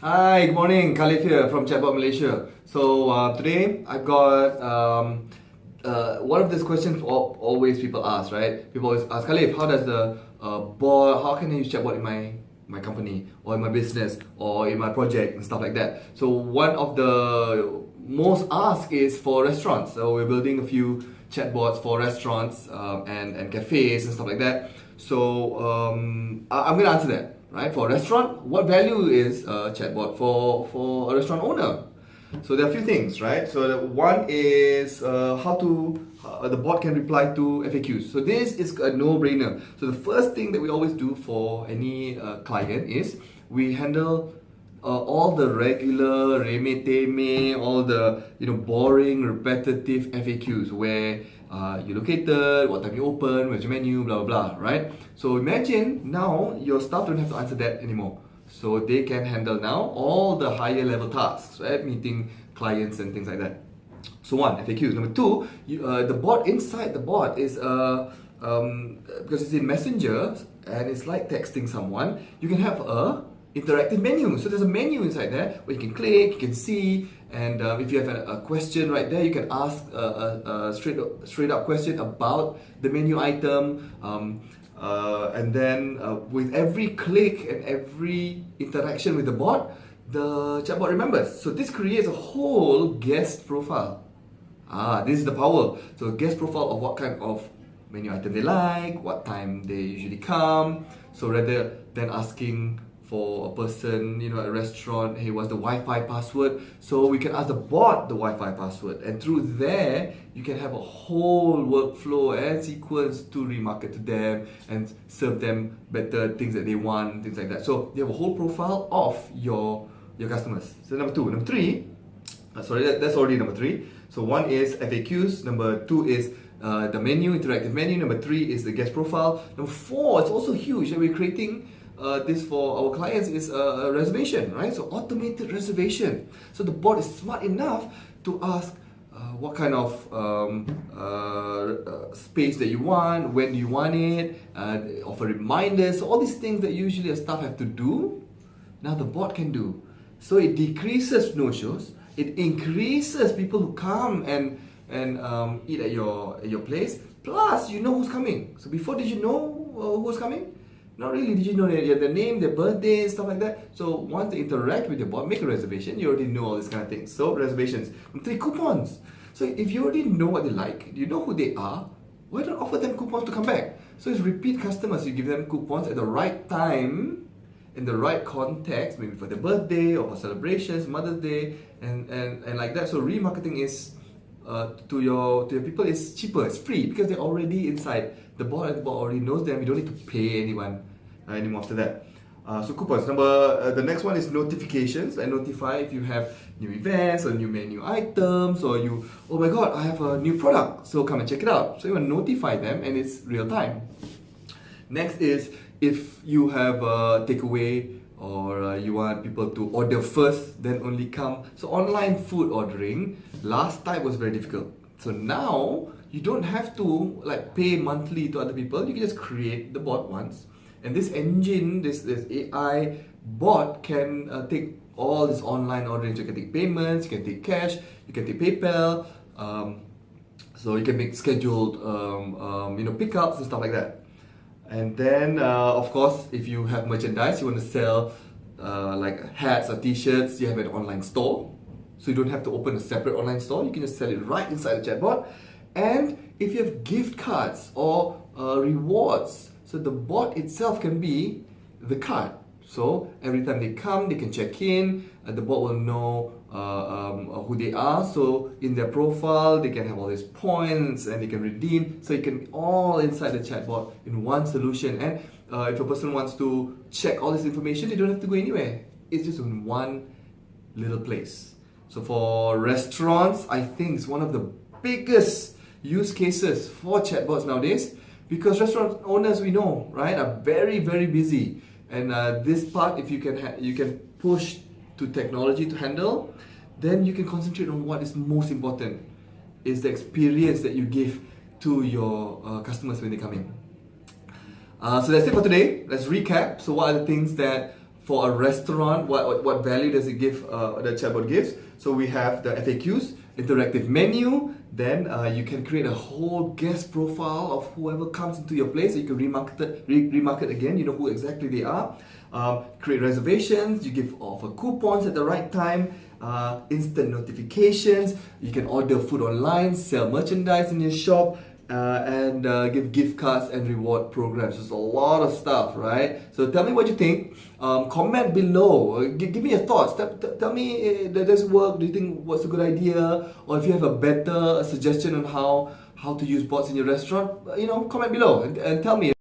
Hi, good morning. Khalif here from Chatbot Malaysia. So today I've got one of these questions always people ask, right? People always ask, Khalif, how does the bot, how can I use Chatbot in my company or in my business or in my project and stuff like that? So one of the most asked is for restaurants. So we're building a few chatbots for restaurants and cafes and stuff like that. So I'm going to answer that. Right, for a restaurant, what value is a chatbot for a restaurant owner? So there are a few things, right? So one is how the bot can reply to FAQs. So this is a no-brainer. So the first thing that we always do for any client is we handle all the regular reme-teme, all the boring, repetitive FAQs where you're located, what time you open, where's your menu, blah blah blah, right? So imagine now your staff don't have to answer that anymore. So they can handle now all the higher level tasks, right? Meeting clients and things like that. So one, FAQs. Number two, the bot inside the bot is because it's in Messenger and it's like texting someone, you can have a interactive menu. So there's a menu inside there where you can click, you can see, and if you have a question right there, you can ask a straight up question about the menu item. And then with every click and every interaction with the bot, the chatbot remembers. So this creates a whole guest profile. This is the power. So guest profile of what kind of menu item they like, what time they usually come. So rather than asking for a person, a restaurant, hey, what's the Wi-Fi password? So we can ask the bot the Wi-Fi password, and through there, you can have a whole workflow and sequence to remarket to them and serve them better things that they want, things like that. So you have a whole profile of your customers. So number two. Number three, that's already number three. So one is FAQs, number two is the menu, interactive menu, number three is the guest profile. Number four, it's also huge that we're creating this for our clients is a reservation, right? So automated reservation. So the bot is smart enough to ask what kind of space that you want, when do you want it, offer reminders. So all these things that usually a staff have to do, now the bot can do. So it decreases no-shows, it increases people who come and eat at your place. Plus, you know who's coming. So before, did you know who's coming? Not really. Did you know their name, their birthday, stuff like that? So once they interact with your bot, make a reservation, you already know all these kind of things. So reservations. And three, coupons. So if you already know what they like, you know who they are, why not offer them coupons to come back? So it's repeat customers. You give them coupons at the right time, in the right context, maybe for their birthday or for celebrations, Mother's Day, and like that. So remarketing is to your people is cheaper, it's free because they're already inside. The bot already knows them. You don't need to pay anyone anymore after that. So coupons. The next one is notifications. Like notify if you have new events or new menu items, or oh my god, I have a new product, so come and check it out. So you want to notify them and it's real time. Next is if you have a takeaway or you want people to order first, then only come. So online food ordering, last time was very difficult. So now, you don't have to pay monthly to other people. You can just create the bot once. And this engine, this AI bot can take all this online ordering. So you can take payments, you can take cash, you can take PayPal. So you can make scheduled pickups and stuff like that. And then, of course, if you have merchandise, you want to sell like hats or t-shirts, you have an online store. So you don't have to open a separate online store. You can just sell it right inside the chatbot. And if you have gift cards or rewards, so the bot itself can be the card. So every time they come, they can check in. The bot will know who they are. So in their profile, they can have all these points and they can redeem. So it can be all inside the chatbot in one solution. And if a person wants to check all this information, they don't have to go anywhere. It's just in one little place. So for restaurants, I think it's one of the biggest use cases for chatbots nowadays, because restaurant owners, we know, right, are very, very busy. And this part, if you can push to technology to handle, then you can concentrate on what is most important, is the experience that you give to your customers when they come in. So that's it for today. Let's recap. So what are the things that for a restaurant, what value does it give, the chatbot gives? So we have the FAQs, interactive menu, then you can create a whole guest profile of whoever comes into your place, so you can remarket again, you know who exactly they are. Create reservations, you offer coupons at the right time, instant notifications, you can order food online, sell merchandise in your shop, and give gift cards and reward programs. There's a lot of stuff, right? So tell me what you think. Comment below. Give me your thoughts. Tell me, does this work? Do you think what's a good idea? Or if you have a better suggestion on how to use bots in your restaurant, comment below and tell me.